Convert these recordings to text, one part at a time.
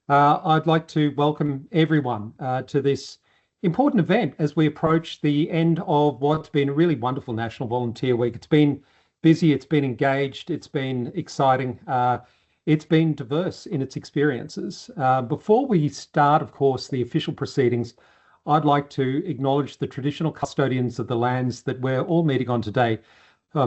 I'd like to welcome everyone to this important event as we approach the end of what's been a really wonderful National Volunteer Week. It's been busy, it's been engaged, it's been exciting, it's been diverse in its experiences. Before we start, of course, the official proceedings, I'd like to acknowledge the traditional custodians of the lands that we're all meeting on today.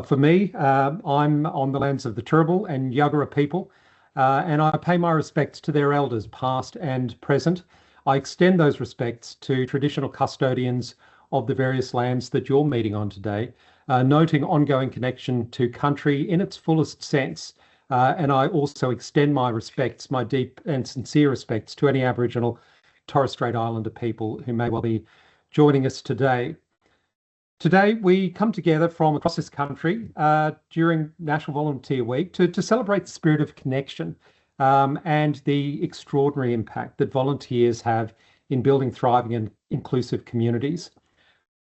For me, I'm on the lands of the Turrbal and Yuggera people, and I pay my respects to their elders, past and present. I extend those respects to traditional custodians of the various lands that you're meeting on today, noting ongoing connection to country in its fullest sense. And I also extend my respects, my deep and sincere respects to any Aboriginal Torres Strait Islander people who may well be joining us today. Today, we come together from across this country during National Volunteer Week to celebrate the spirit of connection and the extraordinary impact that volunteers have in building thriving and inclusive communities.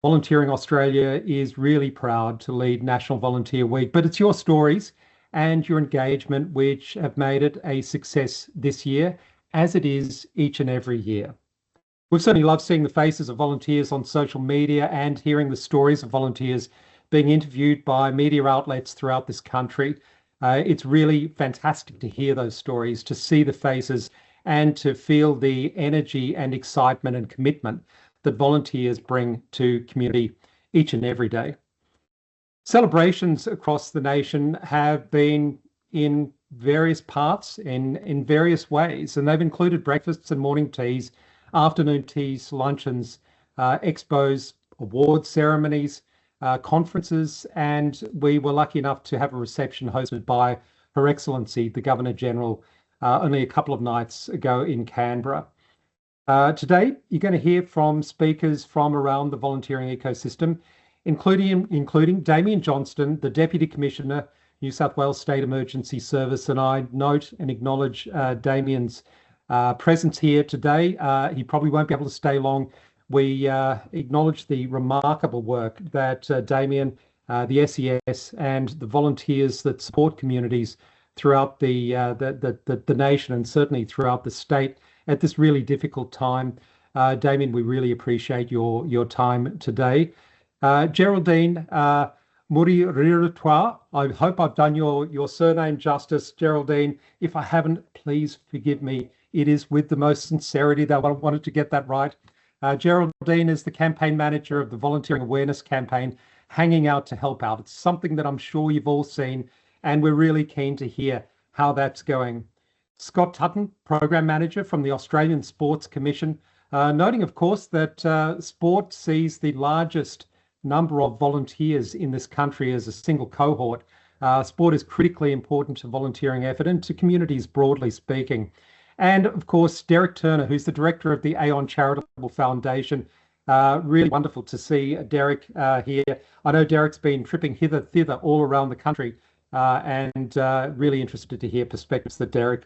Volunteering Australia is really proud to lead National Volunteer Week, but it's your stories and your engagement which have made it a success this year, as it is each and every year. We've certainly loved seeing the faces of volunteers on social media and hearing the stories of volunteers being interviewed by media outlets throughout this country. It's really fantastic to hear those stories, to see the faces and to feel the energy and excitement and commitment that volunteers bring to community each and every day. Celebrations across the nation have been in various parts, in various ways, and they've included breakfasts and morning teas, afternoon teas, luncheons, expos, award ceremonies, conferences, and we were lucky enough to have a reception hosted by Her Excellency, the Governor-General, only a couple of nights ago in Canberra. Today, you're going to hear from speakers from around the volunteering ecosystem, including Damien Johnston, the Deputy Commissioner, New South Wales State Emergency Service, and I note and acknowledge Damien's presence here today. He probably won't be able to stay long. We acknowledge the remarkable work that Damien, the SES, and the volunteers that support communities throughout the nation and certainly throughout the state at this really difficult time. Damien, we really appreciate your time today. Geraldine, Muriritirwa, I hope I've done your surname justice, Geraldine. If I haven't, please forgive me. It is with the most sincerity that I wanted to get that right. Geraldine is the campaign manager of the Volunteering Awareness Campaign, Hanging Out to Help Out. It's something that I'm sure you've all seen, and we're really keen to hear how that's going. Scott Tutton, Program Manager from the Australian Sports Commission, noting, of course, that sport sees the largest number of volunteers in this country as a single cohort. Sport is critically important to volunteering effort and to communities broadly speaking. And of course, Derek Turner, who's the director of the Aon Charitable Foundation. Really wonderful to see Derek here. I know Derek's been tripping hither-thither all around the country and really interested to hear perspectives that Derek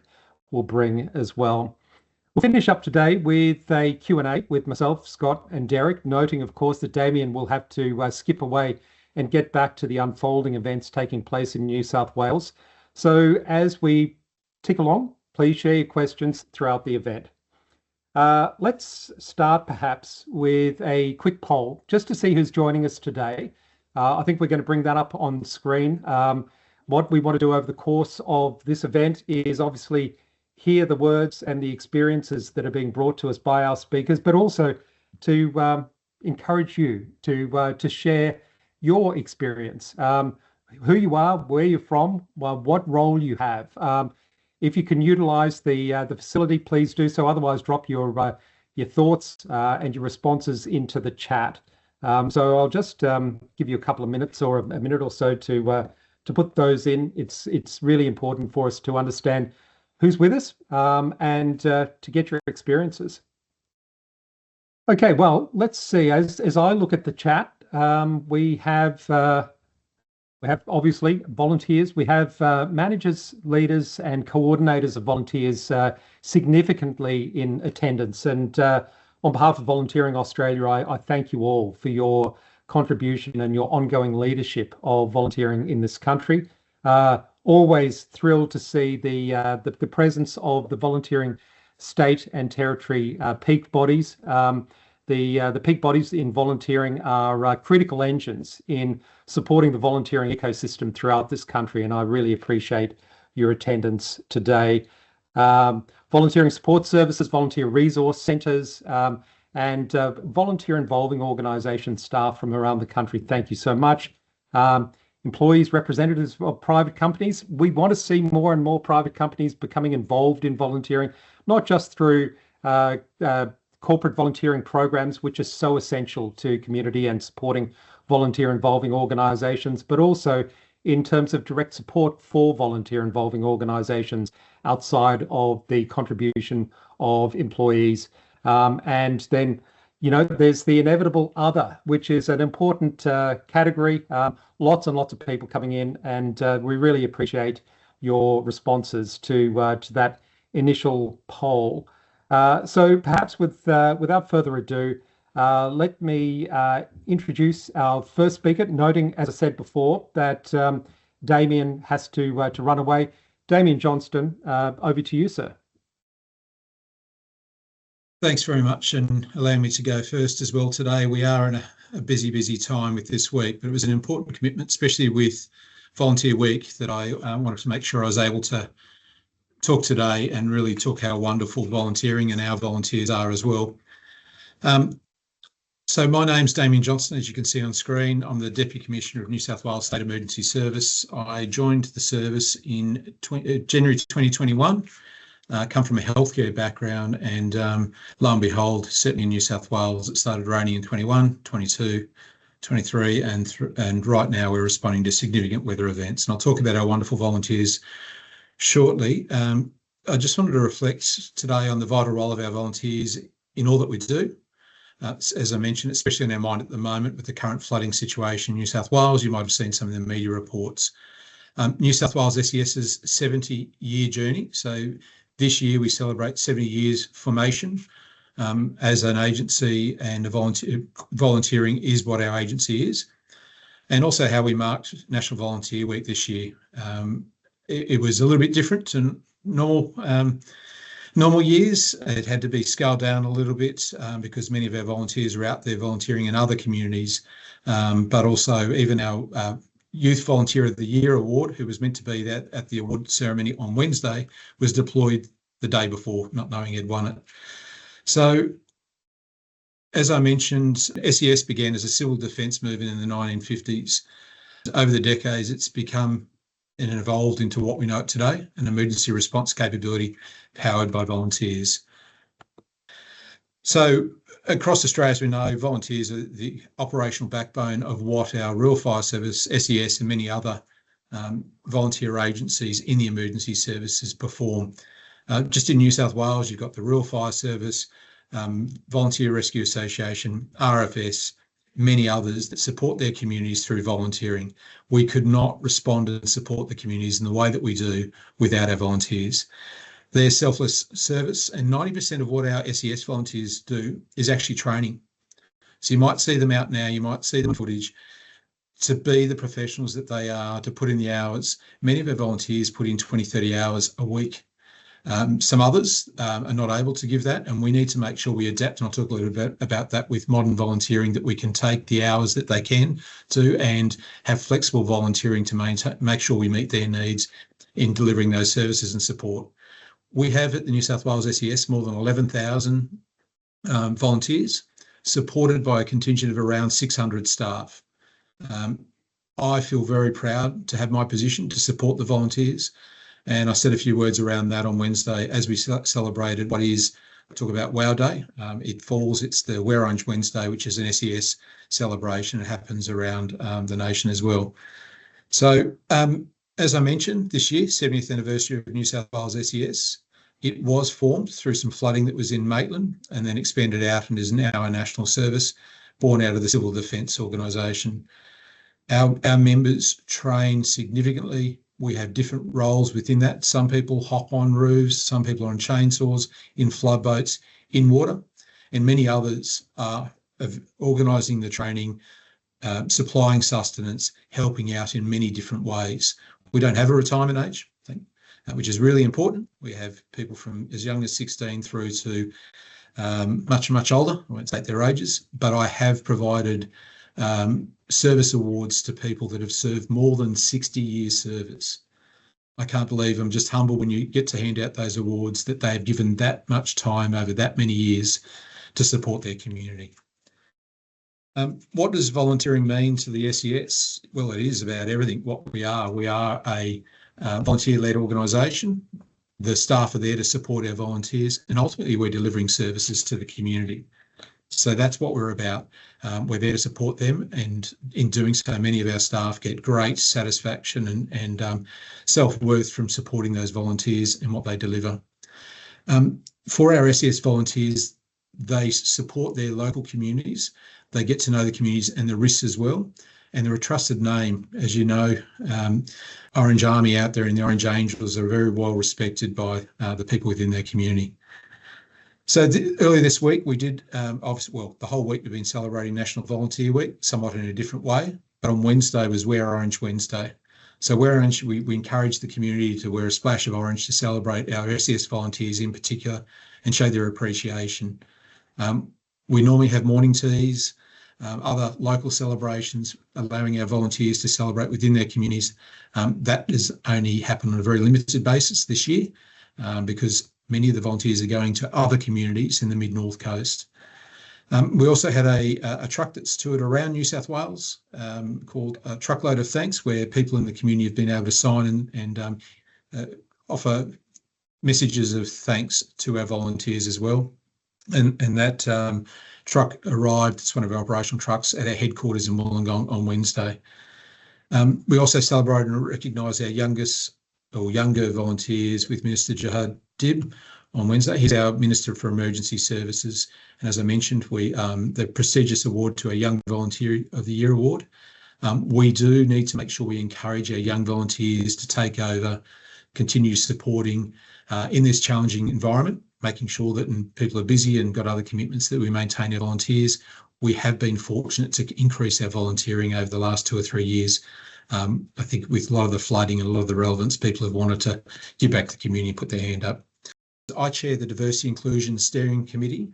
will bring as well. We'll finish up today with a Q&A with myself, Scott, and Derek, noting, of course, that Damien will have to skip away and get back to the unfolding events taking place in New South Wales. So as we tick along, please share your questions throughout the event. Let's start perhaps with a quick poll just to see who's joining us today. I think we're going to bring that up on screen. What we want to do over the course of this event is obviously hear the words and the experiences that are being brought to us by our speakers, but also to encourage you to share your experience, who you are, where you're from, what role you have. If you can utilize the facility, please do so. Otherwise, drop your thoughts and your responses into the chat. So I'll just give you a couple of minutes or a minute or so to put those in. It's really important for us to understand who's with us and to get your experiences. Okay, well, let's see. As I look at the chat, we have obviously volunteers. We have managers, leaders, and coordinators of volunteers significantly in attendance. And on behalf of Volunteering Australia, I thank you all for your contribution and your ongoing leadership of volunteering in this country. Always thrilled to see the presence of the volunteering state and territory peak bodies. The peak bodies in volunteering are critical engines in supporting the volunteering ecosystem throughout this country, and I really appreciate your attendance today. Volunteering support services, volunteer resource centres, and volunteer involving organisation staff from around the country, thank you so much. Employees, representatives of private companies, we want to see more and more private companies becoming involved in volunteering, not just through corporate volunteering programs, which are so essential to community and supporting volunteer involving organisations, but also in terms of direct support for volunteer involving organisations outside of the contribution of employees. And then, there's the inevitable other, which is an important category. Lots and lots of people coming in, and we really appreciate your responses to that initial poll. So perhaps without further ado, let me introduce our first speaker, noting, as I said before, that Damien has to run away. Damien Johnston, over to you, sir. Thanks very much, and allowing me to go first as well today. We are in a busy time with this week, but it was an important commitment, especially with Volunteer Week, that I wanted to make sure I was able to talk today and really talk how wonderful volunteering and our volunteers are as well. So my name's Damien Johnston, as you can see on screen. I'm the Deputy Commissioner of New South Wales State Emergency Service. I joined the service in January 2021, come from a healthcare background, and lo and behold, certainly in New South Wales, it started raining in 21, 22, 23, and right now we're responding to significant weather events. And I'll talk about our wonderful volunteers shortly. I just wanted to reflect today on the vital role of our volunteers in all that we do. As I mentioned, especially in our mind at the moment with the current flooding situation in New South Wales. You might have seen some of the media reports. New South Wales SES's 70-year journey. So this year we celebrate 70 years formation as an agency, and volunteering is what our agency is. And also how we marked National Volunteer Week this year. It was a little bit different to normal years. It had to be scaled down a little bit because many of our volunteers are out there volunteering in other communities, but also even our Youth Volunteer of the Year award, who was meant to be at the award ceremony on Wednesday, was deployed the day before, not knowing he'd won it. So, as I mentioned, SES began as a civil defence movement in the 1950s. Over the decades, it's become and evolved into what we know it today, an emergency response capability powered by volunteers. So across Australia, as we know, volunteers are the operational backbone of what our Rural Fire Service, SES, and many other volunteer agencies in the emergency services perform. Just in New South Wales, you've got the Rural Fire Service, Volunteer Rescue Association, RFS, many others that support their communities through volunteering. We could not respond and support the communities in the way that we do without our volunteers. They're selfless service, and 90% of what our SES volunteers do is actually training. So you might see them out now, you might see them in footage. To be the professionals that they are, to put in the hours, many of our volunteers put in 20, 30 hours a week. Some others are not able to give that, and we need to make sure we adapt, and I'll talk a little bit about that with modern volunteering, that we can take the hours that they can do and have flexible volunteering to make sure we meet their needs in delivering those services and support. We have at the New South Wales SES more than 11,000 volunteers, supported by a contingent of around 600 staff. I feel very proud to have my position to support the volunteers. And I said a few words around that on Wednesday as we celebrated what is, talk about WOW Day. It's the Wear Orange Wednesday, which is an SES celebration. It happens around the nation as well. So as I mentioned, this year, 70th anniversary of New South Wales SES. It was formed through some flooding that was in Maitland and then expanded out and is now a national service born out of the Civil Defence Organisation. Our members train significantly. We have different roles within that. Some people hop on roofs, some people are on chainsaws, in flood boats, in water, and many others are organising the training, supplying sustenance, helping out in many different ways. We don't have a retirement age. which is really important. We have people from as young as 16 through to much older. I won't state their ages, but I have provided service awards to people that have served more than 60 years service. I can't believe, I'm just humble when you get to hand out those awards, that they have given that much time over that many years to support their community. What does volunteering mean to the SES? Well, it is about everything. What we are a volunteer-led organisation. The staff are there to support our volunteers, and ultimately we're delivering services to the community. So that's what we're about. We're there to support them, and in doing so, many of our staff get great satisfaction and self-worth from supporting those volunteers and what they deliver. For our SES volunteers, they support their local communities. They get to know the communities and the risks as well. And they're a trusted name. As you know, Orange Army out there and the Orange Angels are very well respected by the people within their community. So earlier this week, we did, obviously, well, the whole week we've been celebrating National Volunteer Week, somewhat in a different way. But on Wednesday was Wear Orange Wednesday. So Wear Orange, we encourage the community to wear a splash of orange to celebrate our SES volunteers in particular and show their appreciation. We normally have morning teas, other local celebrations, allowing our volunteers to celebrate within their communities. That has only happened on a very limited basis this year because many of the volunteers are going to other communities in the mid-north coast. We also had a truck that's toured around New South Wales called a Truckload of Thanks, where people in the community have been able to sign and offer messages of thanks to our volunteers as well. And that truck arrived, it's one of our operational trucks, at our headquarters in Wollongong on Wednesday. We also celebrated and recognised our younger volunteers with Minister Jihad Dib on Wednesday. He's our Minister for Emergency Services. And as I mentioned, the prestigious award to our Young Volunteer of the Year award. We do need to make sure we encourage our young volunteers to take over, continue supporting in this challenging environment, making sure that when people are busy and got other commitments, that we maintain our volunteers. We have been fortunate to increase our volunteering over the last 2 or 3 years. I think with a lot of the flooding and a lot of the relevance, people have wanted to give back to the community and put their hand up. I chair the Diversity Inclusion Steering Committee.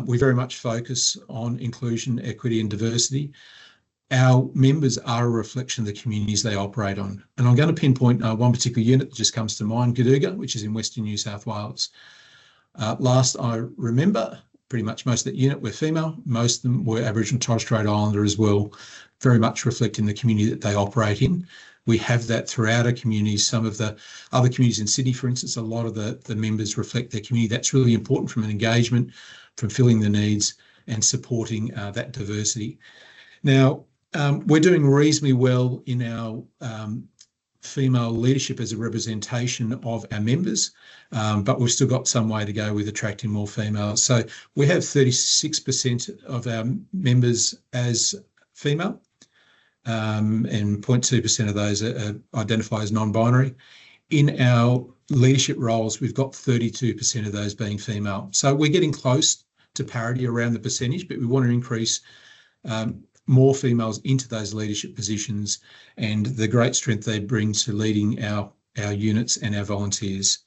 We very much focus on inclusion, equity and diversity. Our members are a reflection of the communities they operate on. And I'm going to pinpoint one particular unit that just comes to mind, Gadooga, which is in Western New South Wales. Last I remember, pretty much most of that unit were female. Most of them were Aboriginal and Torres Strait Islander as well, very much reflecting the community that they operate in. We have that throughout our communities. Some of the other communities in Sydney, for instance, a lot of the members reflect their community. That's really important from an engagement, from filling the needs and supporting that diversity. Now, we're doing reasonably well in our female leadership as a representation of our members, but we've still got some way to go with attracting more females. So we have 36% of our members as female, and 0.2% of those identify as non-binary. In our leadership roles, we've got 32% of those being female. So we're getting close to parity around the percentage, but we want to increase more females into those leadership positions and the great strength they bring to leading our units and our volunteers.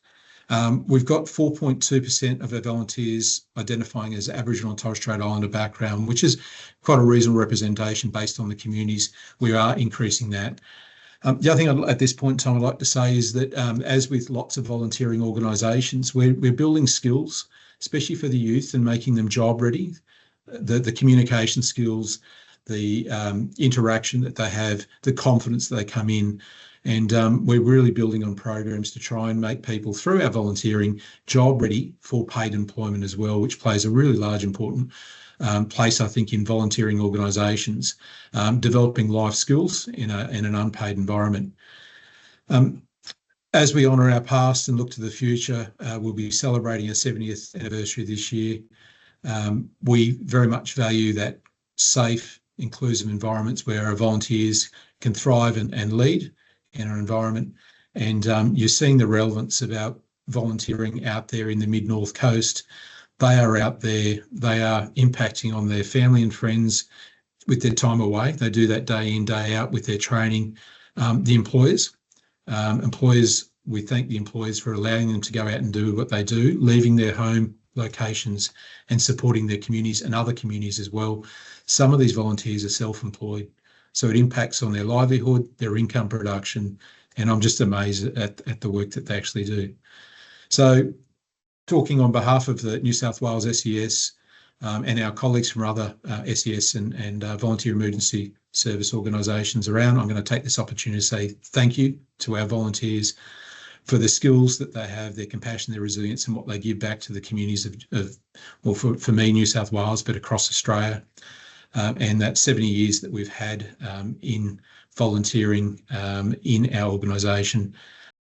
We've got 4.2% of our volunteers identifying as Aboriginal and Torres Strait Islander background, which is quite a reasonable representation based on the communities. We are increasing that. The other thing at this point in time I'd like to say is that as with lots of volunteering organisations, we're building skills, especially for the youth, and making them job ready. The communication skills, the interaction that they have, the confidence that they come in. And we're really building on programs to try and make people through our volunteering job ready for paid employment as well, which plays a really large, important place, I think, in volunteering organisations, developing life skills in an unpaid environment. As we honour our past and look to the future, we'll be celebrating our 70th anniversary this year. We very much value that safe, inclusive environments where our volunteers can thrive and lead in our environment. And you're seeing the relevance of our volunteering out there in the mid-north coast. They are out there, they are impacting on their family and friends with their time away. They do that day in, day out with their training. The employers We thank the employers for allowing them to go out and do what they do, leaving their home locations and supporting their communities and other communities as well. Some of these volunteers are self-employed, so it impacts on their livelihood, their income production, and I'm just amazed at the work that they actually do. So talking on behalf of the New South Wales SES and our colleagues from other SES and volunteer emergency service organisations around, I'm going to take this opportunity to say thank you to our volunteers for the skills that they have, their compassion, their resilience, and what they give back to the communities well, for me, New South Wales, but across Australia, and that 70 years that we've had in volunteering in our organisation.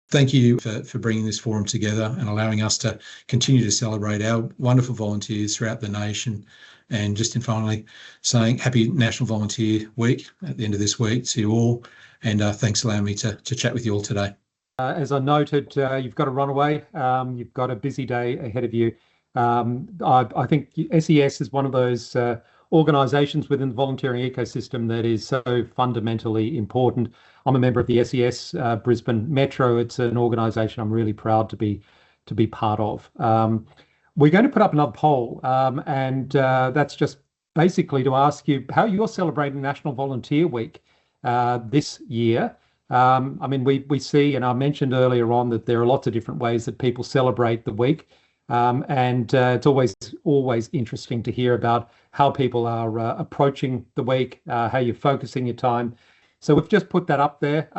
Thank you for bringing this forum together and allowing us to continue to celebrate our wonderful volunteers throughout the nation. And just in finally saying happy National Volunteer Week at the end of this week to you all. And thanks for allowing me to chat with you all today. As I noted, you've got to run away. You've got a busy day ahead of you. I think SES is one of those organisations within the volunteering ecosystem that is so fundamentally important. I'm a member of the SES Brisbane Metro. It's an organisation I'm really proud to be part of. We're going to put up another poll, and that's just basically to ask you how you're celebrating National Volunteer Week this year. I mean, we see, and I mentioned earlier on that there are lots of different ways that people celebrate the week. And it's always interesting to hear about how people are approaching the week, how you're focusing your time. So we've just put that up there.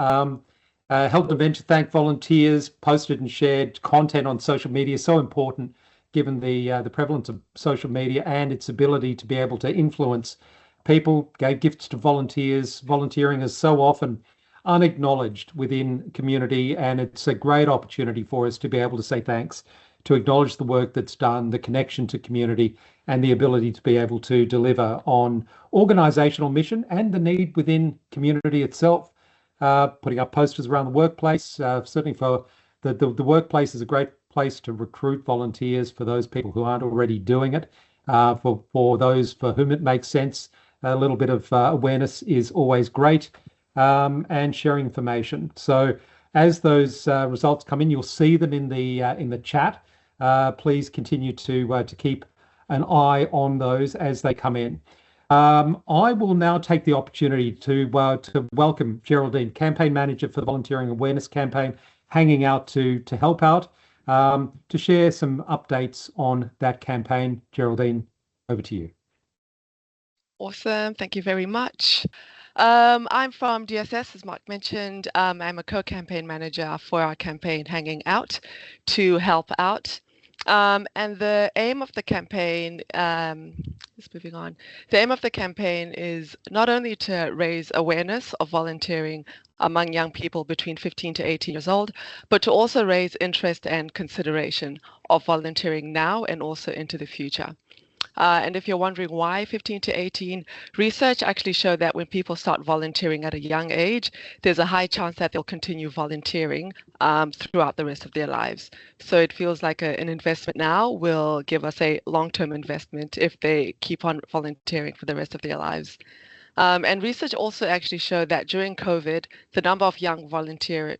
Held an event to thank volunteers, posted and shared content on social media, so important given the prevalence of social media and its ability to be able to influence people. Gave gifts to volunteers. Volunteering is so often unacknowledged within community, and it's a great opportunity for us to be able to say thanks, to acknowledge the work that's done, the connection to community, and the ability to be able to deliver on organisational mission and the need within community itself. Putting up posters around the workplace, certainly for the workplace is a great place to recruit volunteers for those people who aren't already doing it. For those for whom it makes sense, a little bit of awareness is always great, and sharing information. So as those results come in, you'll see them in the chat. Please continue to keep an eye on those as they come in. I will now take the opportunity to welcome Geraldine, Campaign Manager for the Volunteering Awareness Campaign, hanging out to help out, to share some updates on that campaign. Geraldine, over to you. Awesome. Thank you very much. I'm from DSS, as Mark mentioned. I'm a co-campaign manager for our campaign Hanging Out to help out. And the aim of the campaign, just moving on, the aim of the campaign is not only to raise awareness of volunteering among young people between 15 to 18 years old, but to also raise interest and consideration of volunteering now and also into the future. And if you're wondering why 15 to 18, research actually showed that when people start volunteering at a young age, there's a high chance that they'll continue volunteering throughout the rest of their lives. So it feels like an investment now will give us a long-term investment if they keep on volunteering for the rest of their lives. And research also actually showed that during COVID, the number of young volunteers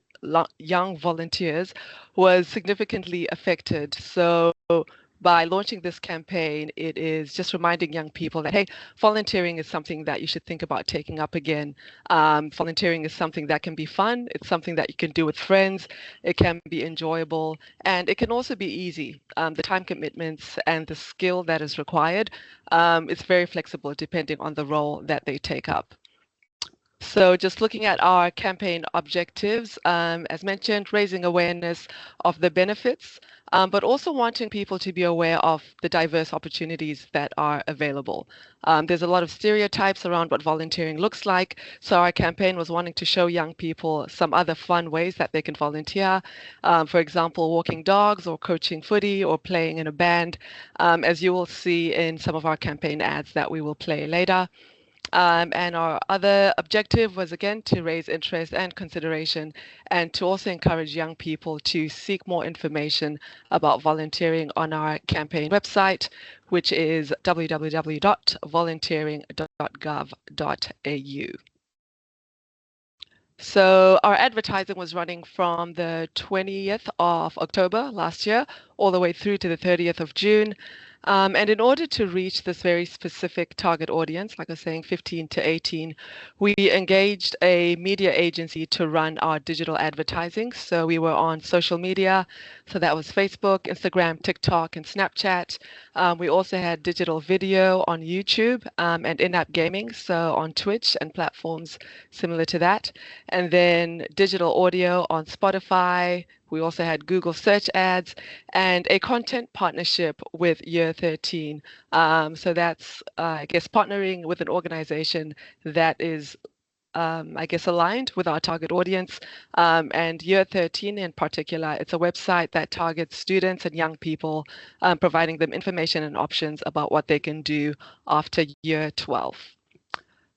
was significantly affected. So by launching this campaign, it is just reminding young people that, hey, volunteering is something that you should think about taking up again. Volunteering is something that can be fun. It's something that you can do with friends. It can be enjoyable, and it can also be easy. The time commitments and the skill that is required, it's very flexible depending on the role that they take up. So just looking at our campaign objectives, as mentioned, raising awareness of the benefits, but also wanting people to be aware of the diverse opportunities that are available. There's a lot of stereotypes around what volunteering looks like. So our campaign was wanting to show young people some other fun ways that they can volunteer. For example, walking dogs or coaching footy or playing in a band, as you will see in some of our campaign ads that we will play later. And our other objective was, again, to raise interest and consideration and to also encourage young people to seek more information about volunteering on our campaign website, which is www.volunteering.gov.au. So our advertising was running from the 20th of October last year all the way through to the 30th of June. And in order to reach this very specific target audience, like I was saying, 15 to 18, we engaged a media agency to run our digital advertising. So we were on social media. So that was Facebook, Instagram, TikTok, and Snapchat. We also had digital video on YouTube and in-app gaming, so on Twitch and platforms similar to that. And then digital audio on Spotify. We also had Google search ads and a content partnership with Year 13. So that's, I guess, partnering with an organization that is, I guess, aligned with our target audience. And Year 13 in particular, it's a website that targets students and young people, providing them information and options about what they can do after Year 12.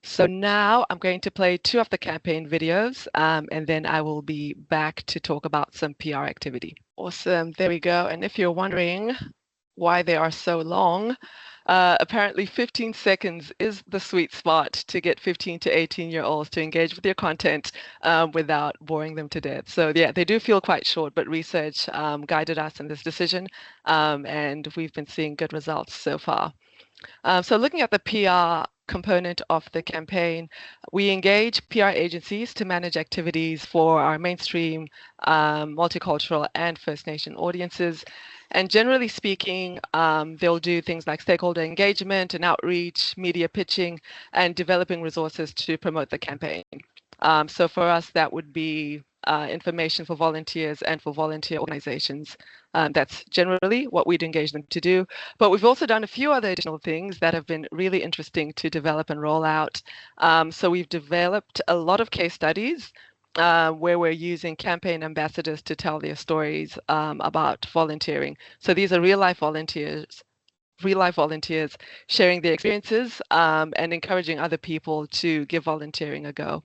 So now I'm going to play 2 of the campaign videos, and then I will be back to talk about some PR activity. Awesome, there we go. And if you're wondering why they are so long, apparently 15 seconds is the sweet spot to get 15 to 18-year-olds to engage with your content without boring them to death. So yeah, they do feel quite short, but research guided us in this decision, and we've been seeing good results so far. So looking at the PR component of the campaign, we engage PR agencies to manage activities for our mainstream, multicultural, and First Nation audiences. And generally speaking, they'll do things like stakeholder engagement and outreach, media pitching, and developing resources to promote the campaign. So for us, that would be information for volunteers and for volunteer organizations. That's generally what we'd engage them to do. But we've also done a few other additional things that have been really interesting to develop and roll out. So we've developed a lot of case studies where we're using campaign ambassadors to tell their stories about volunteering. So these are real life volunteers sharing their experiences and encouraging other people to give volunteering a go.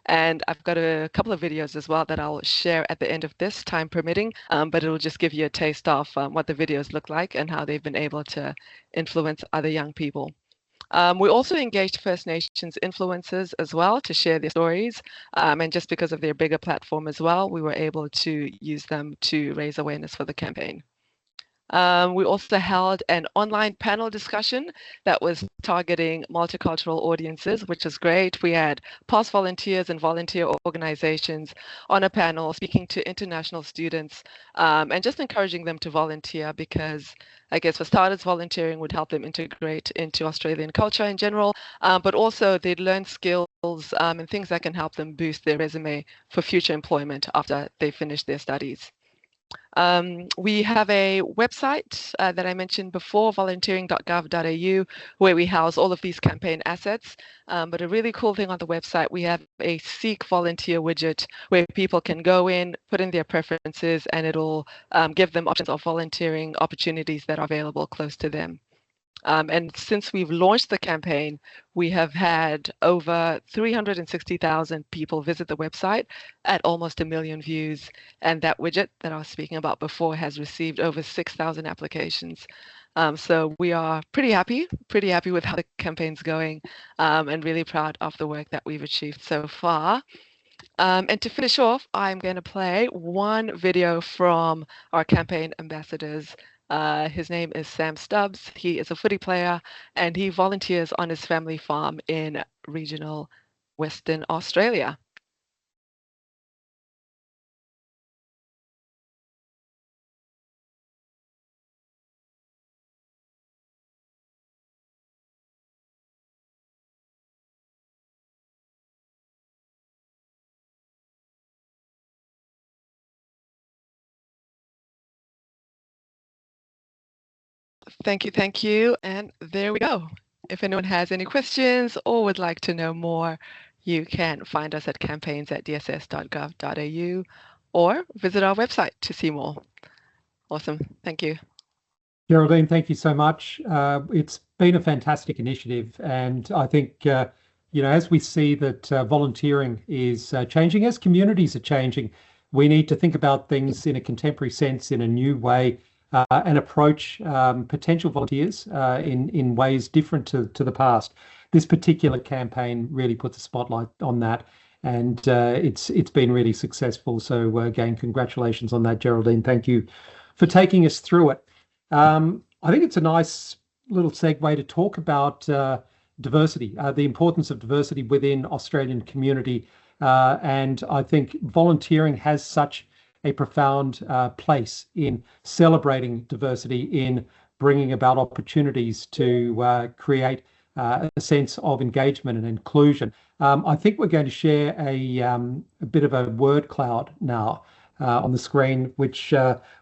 And I've got a couple of videos as well that I'll share at the end of this, time permitting, but it'll just give you a taste of what the videos look like and how they've been able to influence other young people. We also engaged First Nations influencers as well to share their stories. And just because of their bigger platform as well, we were able to use them to raise awareness for the campaign. We also held an online panel discussion that was targeting multicultural audiences, which is great. We had past volunteers and volunteer organizations on a panel speaking to international students and just encouraging them to volunteer because I guess for starters, volunteering would help them integrate into Australian culture in general, but also they'd learn skills and things that can help them boost their resume for future employment after they finish their studies. We have a website that I mentioned before, volunteering.gov.au, where we house all of these campaign assets. But a really cool thing on the website, we have a Seek Volunteer widget where people can go in, put in their preferences, and it'll give them options of volunteering opportunities that are available close to them. And since we've launched the campaign, we have had over 360,000 people visit the website at almost 1 million views. And that widget that I was speaking about before has received over 6,000 applications. So we are pretty happy with how the campaign's going and really proud of the work that we've achieved so far. And to finish off, I'm going to play one video from our campaign ambassadors. His name is Sam Stubbs. He is a footy player and he volunteers on his family farm in regional Western Australia. Thank you. And there we go. If anyone has any questions or would like to know more, you can find us at campaigns@dss.gov.au or visit our website to see more. Awesome. Thank you. Geraldine, thank you so much. It's been a fantastic initiative. And I think, as we see that volunteering is changing, as communities are changing, we need to think about things in a contemporary sense, in a new way, and approach potential volunteers in ways different to the past. This particular campaign really puts a spotlight on that. and it's been really successful. So again, congratulations on that, Geraldine. Thank you for taking us through it. I think it's a nice little segue to talk about diversity, the importance of diversity within Australian community. And I think volunteering has such a profound place in celebrating diversity, in bringing about opportunities to create a sense of engagement and inclusion. I think we're going to share a bit of a word cloud now on the screen, which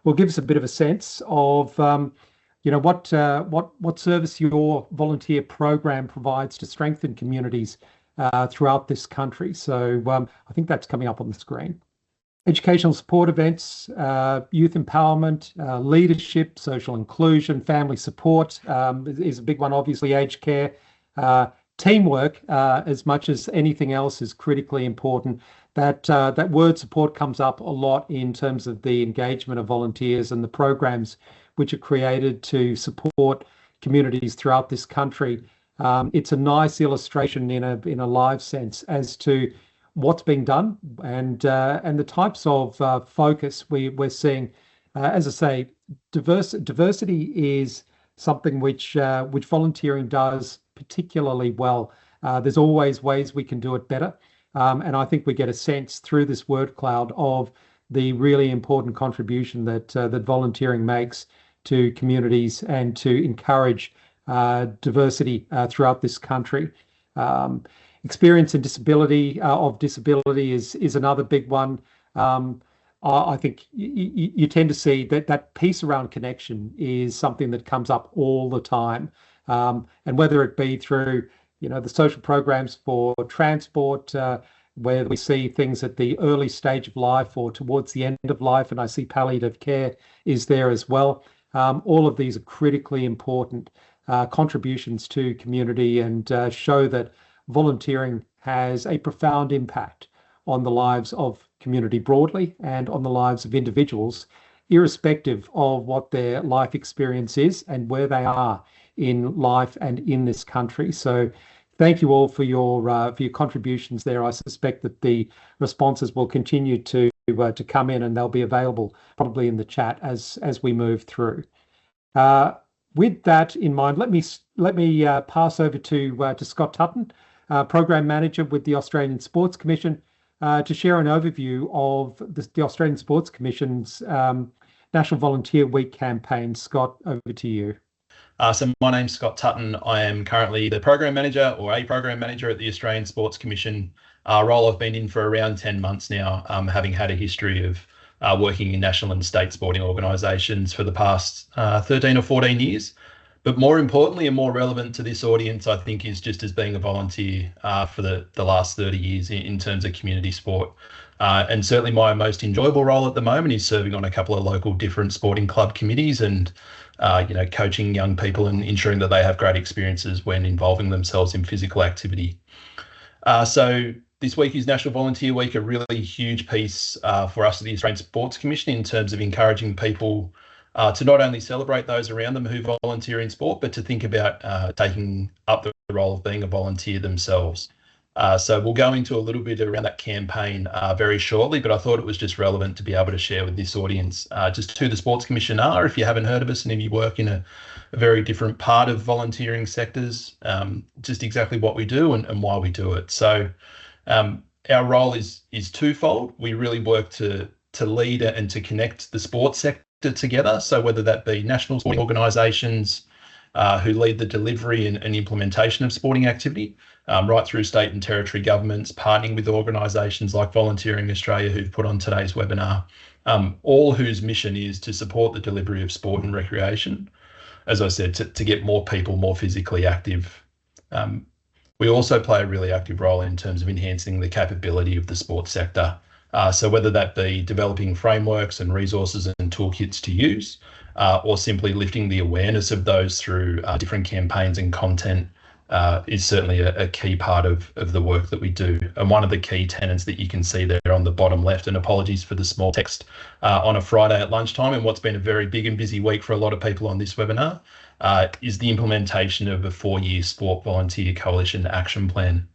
will give us a bit of a sense of what service your volunteer program provides to strengthen communities throughout this country. So I think that's coming up on the screen. Educational support events, youth empowerment, leadership, social inclusion, family support is a big one, obviously aged care. Teamwork, as much as anything else, is critically important. That word support comes up a lot in terms of the engagement of volunteers and the programs which are created to support communities throughout this country. It's a nice illustration in a live sense as to what's being done and the types of focus we're seeing. As I say, diversity is something which volunteering does particularly well. There's always ways we can do it better, and I think we get a sense through this word cloud of the really important contribution that volunteering makes to communities and to encourage diversity throughout this country. Experience and disability is another big one. I think you tend to see that piece around connection is something that comes up all the time, and whether it be through the social programs for transport, where we see things at the early stage of life or towards the end of life, and I see palliative care is there as well. All of these are critically important contributions to community and show that volunteering has a profound impact on the lives of community broadly and on the lives of individuals, irrespective of what their life experience is and where they are in life and in this country. So thank you all for your contributions there. I suspect that the responses will continue to come in, and they'll be available probably in the chat as we move through. With that in mind, let me pass over to Scott Tutton, Program Manager with the Australian Sports Commission, to share an overview of the Australian Sports Commission's National Volunteer Week campaign. Scott, over to you. So my name's Scott Tutton. I am currently the Program Manager or a Program Manager at the Australian Sports Commission, role I've been in for around 10 months now, having had a history of working in national and state sporting organisations for the past 13 or 14 years. But more importantly and more relevant to this audience, I think, is just as being a volunteer for the last 30 years in terms of community sport. And certainly my most enjoyable role at the moment is serving on a couple of local different sporting club committees and, coaching young people and ensuring that they have great experiences when involving themselves in physical activity. So this week is National Volunteer Week, a really huge piece for us at the Australian Sports Commission in terms of encouraging people to not only celebrate those around them who volunteer in sport, but to think about taking up the role of being a volunteer themselves. So we'll go into a little bit around that campaign very shortly, but I thought it was just relevant to be able to share with this audience just who the Sports Commission are, if you haven't heard of us and if you work in a very different part of volunteering sectors, just exactly what we do and why we do it. So our role is twofold. We really work to lead and to connect the sports sector together. So whether that be national sporting organisations who lead the delivery and implementation of sporting activity, right through state and territory governments, partnering with organisations like Volunteering Australia who've put on today's webinar, all whose mission is to support the delivery of sport and recreation, as I said, to get more people more physically active. We also play a really active role in terms of enhancing the capability of the sports sector. So whether that be developing frameworks and resources and toolkits to use, or simply lifting the awareness of those through different campaigns and content is certainly a key part of the work that we do. And one of the key tenets that you can see there on the bottom left, and apologies for the small text, on a Friday at lunchtime, and what's been a very big and busy week for a lot of people on this webinar, is the implementation of a 4-year Sport Volunteer Coalition Action Plan.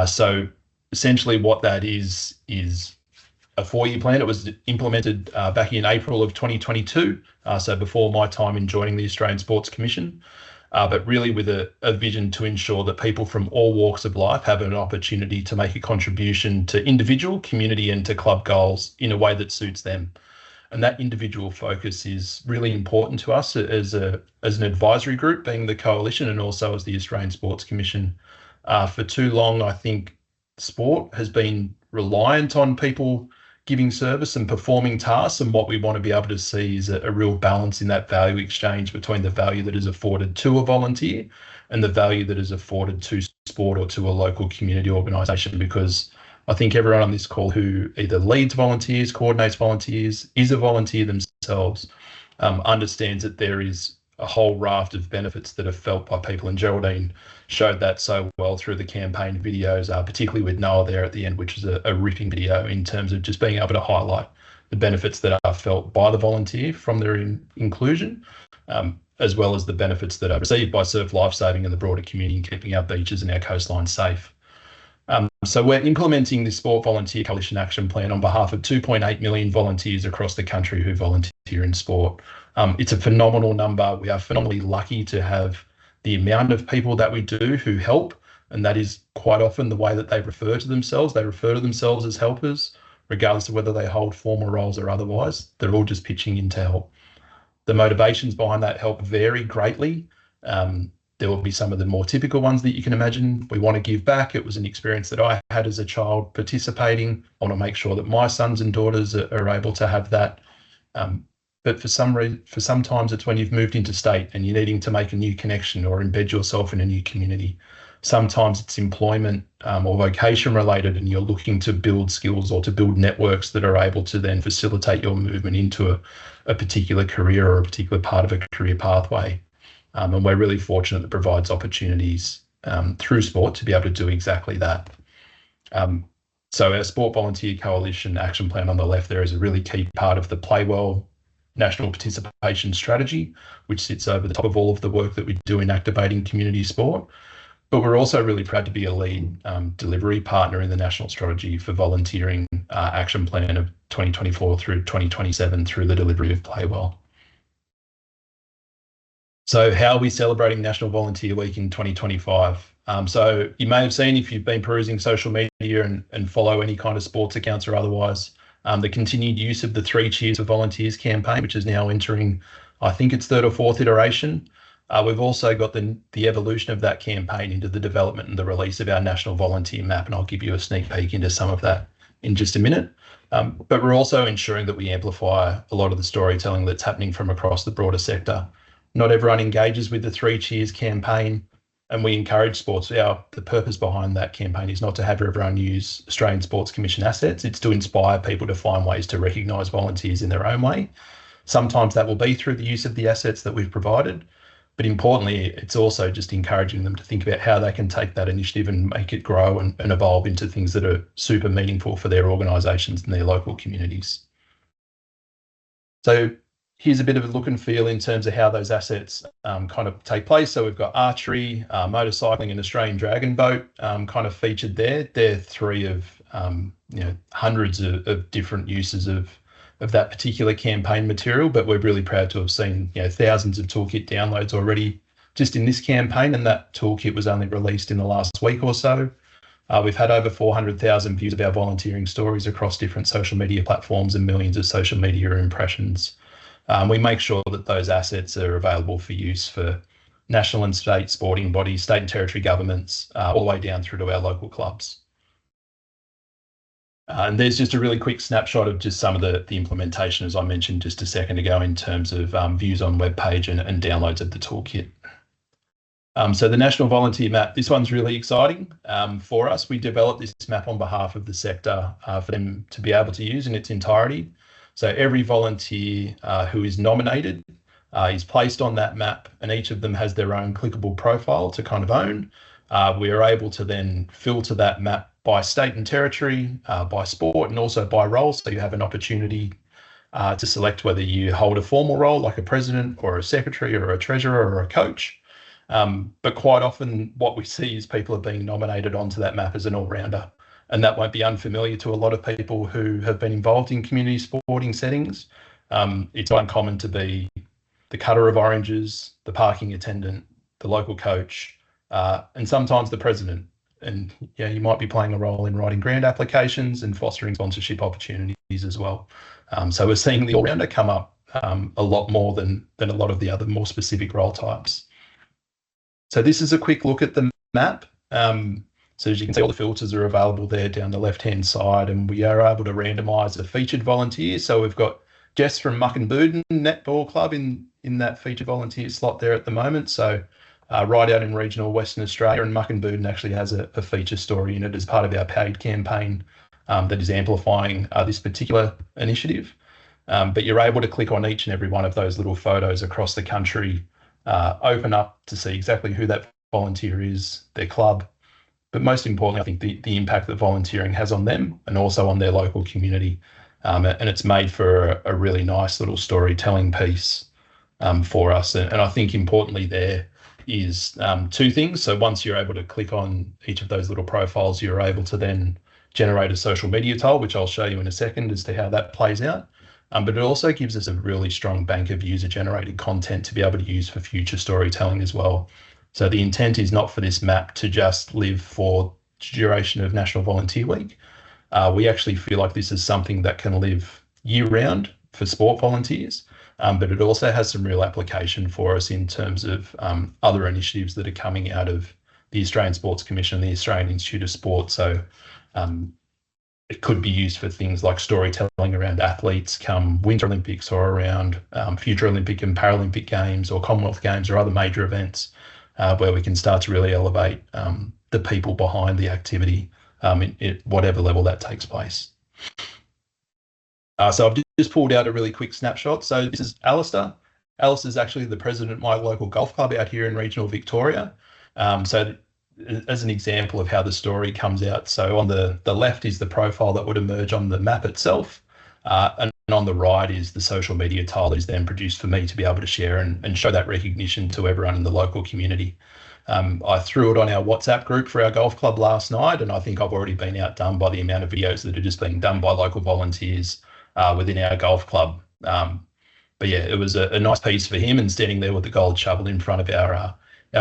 So essentially what that is a 4-year plan. It was implemented back in April of 2022, so before my time in joining the Australian Sports Commission, but really with a vision to ensure that people from all walks of life have an opportunity to make a contribution to individual, community and to club goals in a way that suits them. And that individual focus is really important to us as an advisory group, being the coalition, and also as the Australian Sports Commission. For too long, I think sport has been reliant on people giving service and performing tasks, and what we want to be able to see is a real balance in that value exchange between the value that is afforded to a volunteer and the value that is afforded to sport or to a local community organisation, because I think everyone on this call who either leads volunteers, coordinates volunteers, is a volunteer themselves, understands that there is a whole raft of benefits that are felt by people, and Geraldine showed that so well through the campaign videos, particularly with Noah there at the end, which is a ripping video in terms of just being able to highlight the benefits that are felt by the volunteer from their inclusion, as well as the benefits that are received by surf lifesaving and the broader community in keeping our beaches and our coastlines safe. So we're implementing this Sport Volunteer Coalition Action Plan on behalf of 2.8 million volunteers across the country who volunteer in sport. It's a phenomenal number. We are phenomenally lucky to have the amount of people that we do who help, and that is quite often the way that they refer to themselves. They refer to themselves as helpers, regardless of whether they hold formal roles or otherwise. They're all just pitching in to help. The motivations behind that help vary greatly. There will be some of the more typical ones that you can imagine. We want to give back. It was an experience that I had as a child participating. I want to make sure that my sons and daughters are able to have that. But for sometimes it's when you've moved interstate and you're needing to make a new connection or embed yourself in a new community. Sometimes it's employment or vocation related, and you're looking to build skills or to build networks that are able to then facilitate your movement into a particular career or a particular part of a career pathway. And we're really fortunate that provides opportunities through sport to be able to do exactly that. So our Sport Volunteer Coalition Action Plan on the left there is a really key part of the Play Well National Participation Strategy, which sits over the top of all of the work that we do in activating community sport. But we're also really proud to be a lead delivery partner in the National Strategy for Volunteering Action Plan of 2024 through 2027 through the delivery of Play Well. So how are we celebrating National Volunteer Week in 2025? So you may have seen, if you've been perusing social media and follow any kind of sports accounts or otherwise, the continued use of the 3 Cheers for Volunteers campaign, which is now entering, I think it's 3rd or 4th iteration. We've also got the evolution of that campaign into the development and the release of our National Volunteer Map, and I'll give you a sneak peek into some of that in just a minute. But we're also ensuring that we amplify a lot of the storytelling that's happening from across the broader sector. Not everyone engages with the 3 Cheers campaign, and we encourage sports. The purpose behind that campaign is not to have everyone use Australian Sports Commission assets. It's to inspire people to find ways to recognise volunteers in their own way. Sometimes that will be through the use of the assets that we've provided, but importantly, it's also just encouraging them to think about how they can take that initiative and make it grow and evolve into things that are super meaningful for their organisations and their local communities. So here's a bit of a look and feel in terms of how those assets kind of take place. So we've got archery, motorcycling and Australian Dragon Boat kind of featured there. They're 3 of hundreds of different uses of that particular campaign material, but we're really proud to have seen thousands of toolkit downloads already just in this campaign, and that toolkit was only released in the last week or so. We've had over 400,000 views of our volunteering stories across different social media platforms and millions of social media impressions. We make sure that those assets are available for use for national and state sporting bodies, state and territory governments, all the way down through to our local clubs. And there's just a really quick snapshot of just some of the implementation, as I mentioned just a second ago, in terms of views on web page and downloads of the toolkit. So the National Volunteer Map, this one's really exciting for us. We developed this map on behalf of the sector for them to be able to use in its entirety. So every volunteer who is nominated is placed on that map, and each of them has their own clickable profile to kind of own. We are able to then filter that map by state and territory, by sport, and also by role. So you have an opportunity to select whether you hold a formal role like a president or a secretary or a treasurer or a coach. But quite often what we see is people are being nominated onto that map as an all-rounder. and that won't be unfamiliar to a lot of people who have been involved in community sporting settings. It's not uncommon to be the cutter of oranges, the parking attendant, the local coach, and sometimes the president. And yeah, you might be playing a role in writing grant applications and fostering sponsorship opportunities as well. So we're seeing the all-rounder come up a lot more than a lot of the other more specific role types. So this is a quick look at the map. So as you can see, all the filters are available there down the left-hand side, and we are able to randomise a featured volunteer. So we've got Jess from Muckenbooden Netball Club in that featured volunteer slot there at the moment. So right out in regional Western Australia, and Muckenbooden actually has a feature story in it as part of our paid campaign that is amplifying this particular initiative. But you're able to click on each and every one of those little photos across the country, open up to see exactly who that volunteer is, their club, but most importantly, I think the impact that volunteering has on them and also on their local community. And it's made for a really nice little storytelling piece for us. And I think importantly there is two things. So once you're able to click on each of those little profiles, you're able to then generate a social media tile, which I'll show you in a second as to how that plays out. But it also gives us a really strong bank of user-generated content to be able to use for future storytelling as well. So the intent is not for this map to just live for the duration of National Volunteer Week. We actually feel like this is something that can live year-round for sport volunteers, but it also has some real application for us in terms of other initiatives that are coming out of the Australian Sports Commission and the Australian Institute of Sport. So it could be used for things like storytelling around athletes come Winter Olympics, or around future Olympic and Paralympic Games or Commonwealth Games or other major events where we can start to really elevate the people behind the activity at whatever level that takes place. So I've just pulled out a really quick snapshot. So this is Alistair. Alistair is actually the president of my local golf club out here in regional Victoria. So as an example of how the story comes out, so on the left is the profile that would emerge on the map itself, and on the right is the social media tile that is then produced for me to be able to share and show that recognition to everyone in the local community. I threw it on our WhatsApp group for our golf club last night, and I think I've already been outdone by the amount of videos that are just being done by local volunteers within our golf club. But yeah, it was a nice piece for him, and standing there with the gold shovel in front of our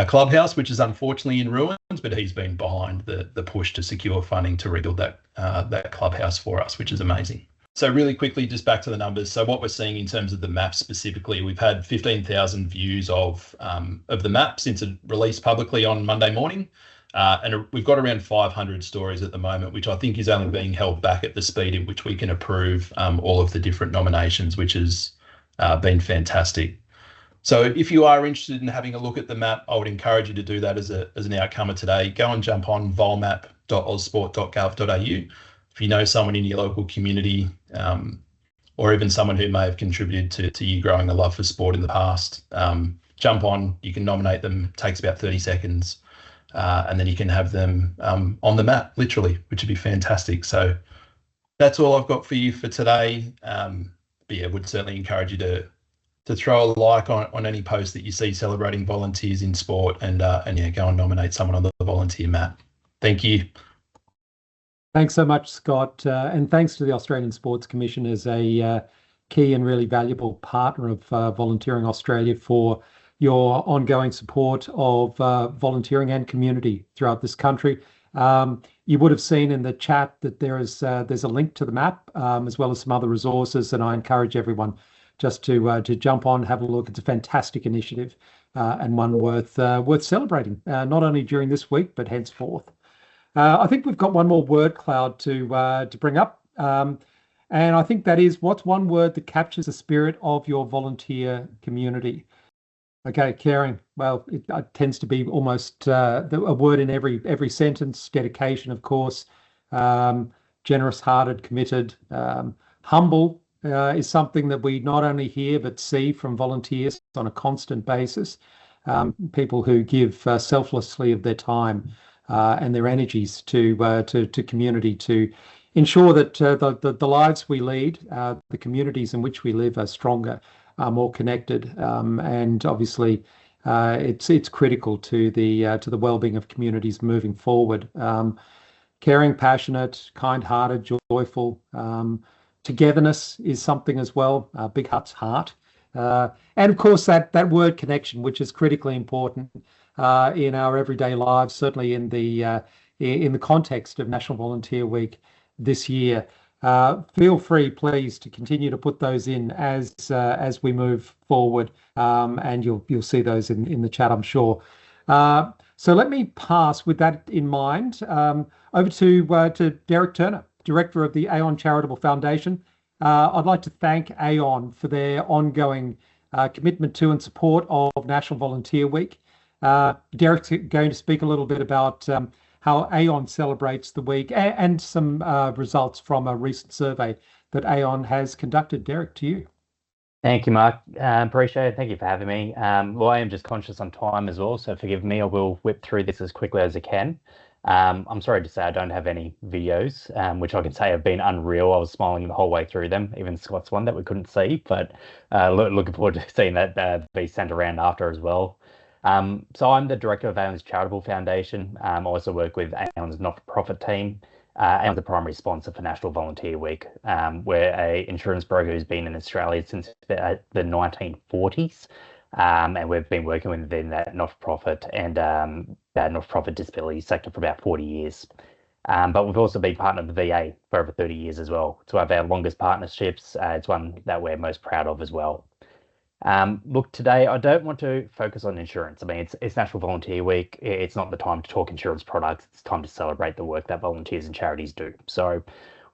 clubhouse, which is unfortunately in ruins, but he's been behind the push to secure funding to rebuild that clubhouse for us, which is amazing. So really quickly, just back to the numbers. So what we're seeing in terms of the map specifically, we've had 15,000 views of the map since it released publicly on Monday morning. And we've got around 500 stories at the moment, which I think is only being held back at the speed in which we can approve all of the different nominations, which has been fantastic. So if you are interested in having a look at the map, I would encourage you to do that as an outcomer today. Go and jump on volmap.aussport.gov.au. If you know someone in your local community, or even someone who may have contributed to you growing a love for sport in the past, jump on, you can nominate them, it takes about 30 seconds, and then you can have them on the map, literally, which would be fantastic. So that's all I've got for you for today. But yeah, would certainly encourage you to throw a like on any post that you see celebrating volunteers in sport, and yeah, go and nominate someone on the volunteer map. Thank you. Thanks so much, Scott, and thanks to the Australian Sports Commission as a key and really valuable partner of Volunteering Australia for your ongoing support of volunteering and community throughout this country. You would have seen in the chat that there's a link to the map, as well as some other resources, and I encourage everyone just to jump on, have a look. It's a fantastic initiative and one worth celebrating, not only during this week but henceforth. I think we've got one more word cloud to bring up, and I think that is, what's one word that captures the spirit of your volunteer community? Okay, caring. Well, it tends to be almost a word in every sentence. Dedication, of course. Generous-hearted, committed. Humble is something that we not only hear but see from volunteers on a constant basis. People who give selflessly of their time and their energies to community to ensure that the lives we lead, the communities in which we live, are stronger, are more connected, and obviously it's critical to the well-being of communities moving forward. caring, passionate, kind-hearted, joyful. Togetherness is something as well. Big Hut's heart. And of course, that word connection, which is critically important in our everyday lives, certainly in the context of National Volunteer Week this year. Feel free, please, to continue to put those in as we move forward, and you'll see those in the chat, I'm sure. So let me pass, with that in mind, over to Derek Turner, Director of the Aon Charitable Foundation. I'd like to thank Aon for their ongoing commitment to and support of National Volunteer Week. Derek's going to speak a little bit about how Aon celebrates the week and some results from a recent survey that Aon has conducted. Derek, to you. Thank you, Mark. Appreciate it. Thank you for having me. Well, I am just conscious on time as well, so forgive me. I will whip through this as quickly as I can. I'm sorry to say I don't have any videos, which I can say have been unreal. I was smiling the whole way through them, even Scott's one that we couldn't see, but looking forward to seeing that be sent around after as well. So I'm the director of Aon's Charitable Foundation. I also work with Aon's not-for-profit team. Aon's the primary sponsor for National Volunteer Week. We're an insurance broker who's been in Australia since the 1940s. And we've been working within that not-for-profit and that not-for-profit disability sector for about 40 years. But we've also been partnered with the VA for over 30 years as well. It's one of our longest partnerships. It's one that we're most proud of as well. Look, today I don't want to focus on insurance. I mean, it's National Volunteer Week. It's not the time to talk insurance products. It's time to celebrate the work that volunteers and charities do. So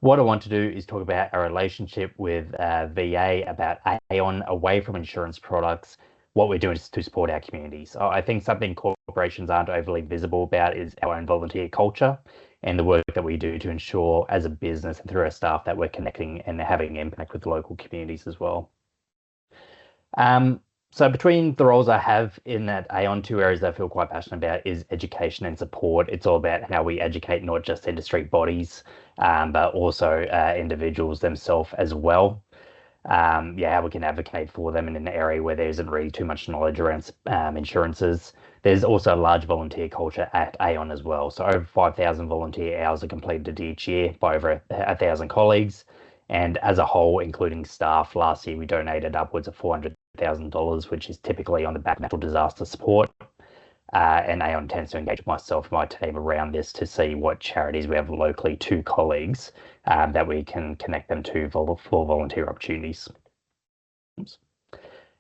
what I want to do is talk about our relationship with VA, about Aon, away from insurance products, what we're doing to support our communities. I think something corporations aren't overly visible about is our own volunteer culture and the work that we do to ensure as a business and through our staff that we're connecting and having impact with local communities as well. So between the roles I have in that Aon, two areas that I feel quite passionate about is education and support. It's all about how we educate not just industry bodies, but also individuals themselves as well. How we can advocate for them in an area where there isn't really too much knowledge around insurances. There's also a large volunteer culture at Aon as well. So over 5,000 volunteer hours are completed each year by over 1,000 colleagues. And as a whole, including staff, last year we donated upwards of $400,000, which is typically on the back of natural disaster support. And Aon tends to engage myself and my team around this to see what charities we have locally to colleagues that we can connect them to for volunteer opportunities. Oops.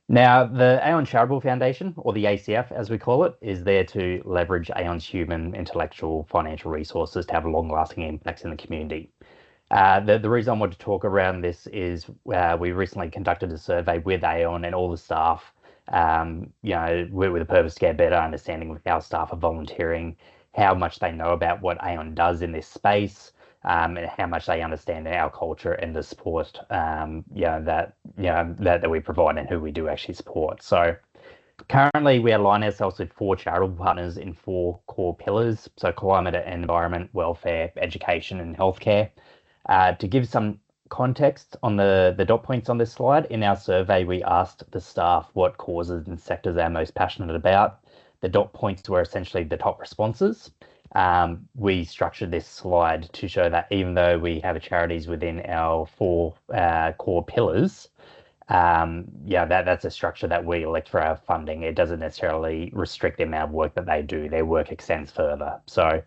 Now, the Aon Charitable Foundation, or the ACF as we call it, is there to leverage Aon's human, intellectual, financial resources to have long-lasting impacts in the community. The reason I want to talk around this is we recently conducted a survey with Aon and all the staff, with the purpose to get a better understanding of how staff are volunteering, how much they know about what Aon does in this space, and how much they understand our culture and the support that we provide and who we do actually support. So currently we align ourselves with 4 charitable partners in 4 core pillars: so climate and environment, welfare, education, and healthcare. To give some context on the dot points on this slide, in our survey, we asked the staff what causes and sectors they're most passionate about. The dot points were essentially the top responses. We structured this slide to show that even though we have charities within our 4 core pillars, that's a structure that we elect for our funding. It doesn't necessarily restrict the amount of work that they do. Their work extends further. So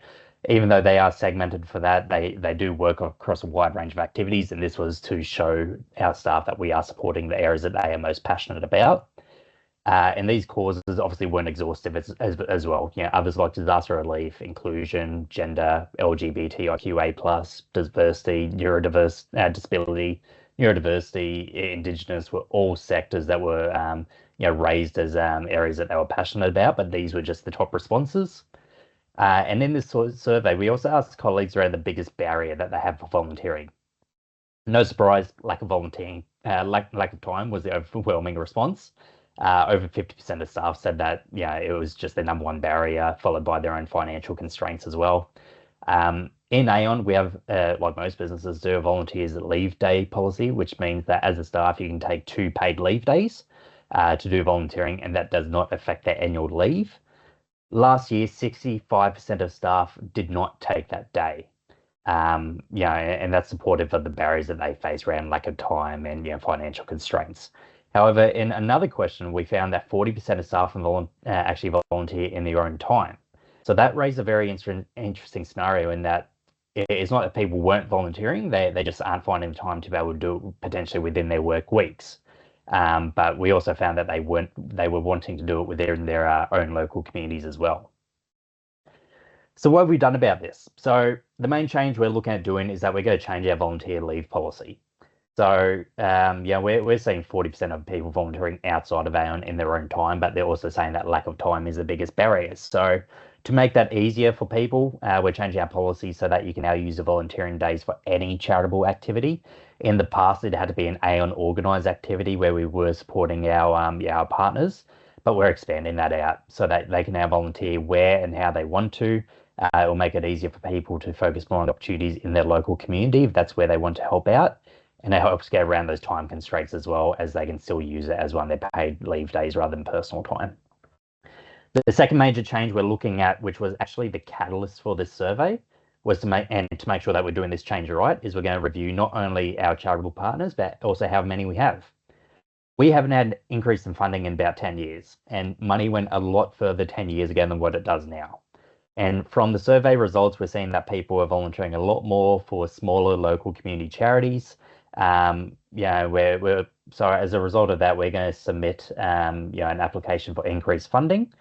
even though they are segmented for that, they do work across a wide range of activities, and this was to show our staff that we are supporting the areas that they are most passionate about. And these causes obviously weren't exhaustive as well. Others like disaster relief, inclusion, gender, LGBTIQA+, diversity, disability, neurodiversity, Indigenous were all sectors that were raised as areas that they were passionate about, but these were just the top responses. And in this survey, we also asked colleagues around the biggest barrier that they have for volunteering. No surprise, lack of volunteering, lack of time was the overwhelming response. Over 50% of staff said that, it was just the number one barrier, followed by their own financial constraints as well. In Aon, we have, like most businesses do, a volunteers leave day policy, which means that as a staff, you can take 2 paid leave days to do volunteering, and that does not affect their annual leave. Last year, 65% of staff did not take that day. And that's supportive of the barriers that they face around lack of time and financial constraints. However, in another question, we found that 40% of staff actually volunteer in their own time. So that raised a very interesting scenario in that it's not that people weren't volunteering, they just aren't finding the time to be able to do it potentially within their work weeks. But we also found that they were wanting to do it within their own local communities as well. So what have we done about this? So the main change we're looking at doing is that we're going to change our volunteer leave policy. So we're seeing 40% of people volunteering outside of AON in their own time, but they're also saying that lack of time is the biggest barrier. So to make that easier for people, we're changing our policy so that you can now use the volunteering days for any charitable activity. In the past, it had to be an AON organised activity where we were supporting our partners, but we're expanding that out so that they can now volunteer where and how they want to. It will make it easier for people to focus more on opportunities in their local community if that's where they want to help out. And it helps get around those time constraints as well, as they can still use it as one of their paid leave days rather than personal time. The second major change we're looking at, which was actually the catalyst for this survey, was to make sure that we're doing this change right, is we're going to review not only our charitable partners, but also how many we have. We haven't had an increase in funding in about 10 years, and money went a lot further 10 years ago than what it does now. And from the survey results, we're seeing that people are volunteering a lot more for smaller local community charities. So as a result of that, we're going to submit an application for increased funding,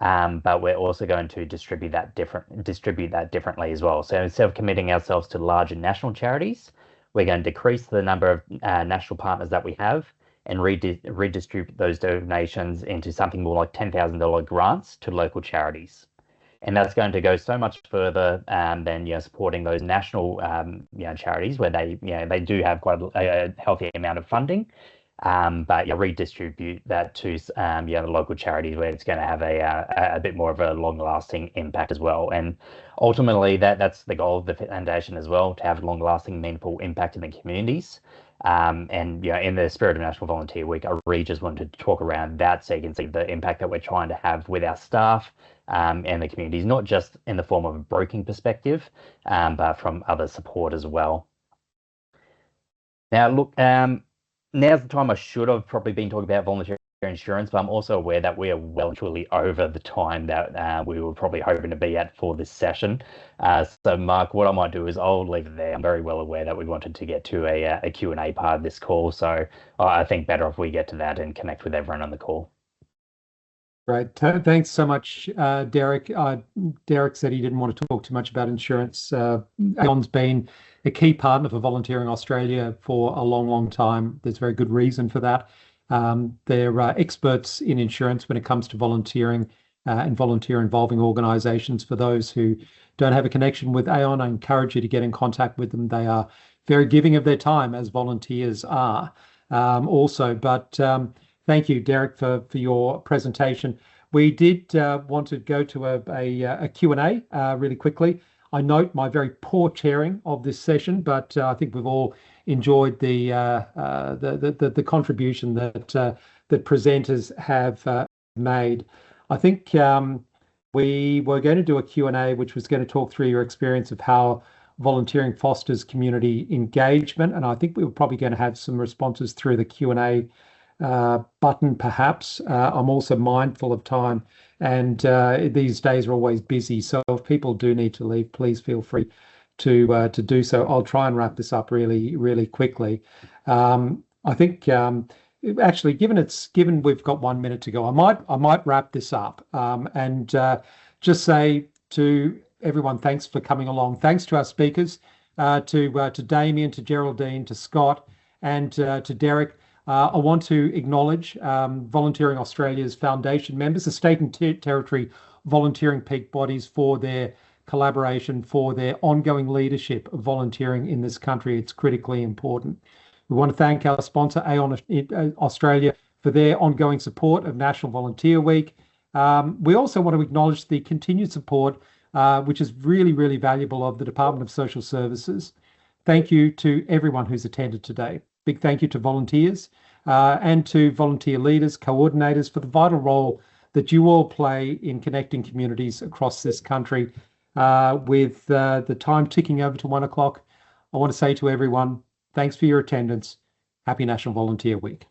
but we're also going to distribute that differently as well. So instead of committing ourselves to larger national charities, we're going to decrease the number of national partners that we have and redistribute those donations into something more like $10,000 grants to local charities. And that's going to go so much further than supporting those national charities where they do have quite a healthy amount of funding, but redistribute that to the local charities where it's going to have a bit more of a long-lasting impact as well. And ultimately, that's the goal of the foundation as well, to have long-lasting, meaningful impact in the communities. In the spirit of National Volunteer Week, I really just wanted to talk around that so you can see the impact that we're trying to have with our staff and the communities, not just in the form of a broking perspective, but from other support as well. Now, look, now's the time I should have probably been talking about volunteer insurance, but I'm also aware that we are well and truly over the time that we were probably hoping to be at for this session. So Mark, what I might do is I'll leave it there. I'm very well aware that we wanted to get to a Q&A part of this call, so I think better if we get to that and connect with everyone on the call. Great. Thanks so much, Derek. Derek said he didn't want to talk too much about insurance. AON's been a key partner for Volunteering Australia for a long, long time. There's very good reason for that. They're experts in insurance when it comes to volunteering and volunteer involving organisations. For those who don't have a connection with AON, I encourage you to get in contact with them. They are very giving of their time, as volunteers are also. But thank you, Derek, for your presentation. We did want to go to a Q&A really quickly. I note my very poor chairing of this session, but I think we've all enjoyed the contribution that presenters have made. I think we were going to do a Q&A, which was going to talk through your experience of how volunteering fosters community engagement, and I think we were probably going to have some responses through the Q&A button, perhaps. I'm also mindful of time, and these days are always busy. So if people do need to leave, please feel free to do so. I'll try and wrap this up really, really quickly. I think actually, given we've got 1 minute to go, I might wrap this up and just say to everyone, thanks for coming along. Thanks to our speakers, to Damien, to Geraldine, to Scott, and to Derek. I want to acknowledge Volunteering Australia's foundation members, the state and territory volunteering peak bodies, for their collaboration, for their ongoing leadership of volunteering in this country. It's critically important. We want to thank our sponsor, AON Australia, for their ongoing support of National Volunteer Week. We also want to acknowledge the continued support, which is really, really valuable, of the Department of Social Services. Thank you to everyone who's attended today. Big thank you to volunteers and to volunteer leaders, coordinators, for the vital role that you all play in connecting communities across this country. with the time ticking over to 1 o'clock, I want to say to everyone, thanks for your attendance. Happy National Volunteer Week.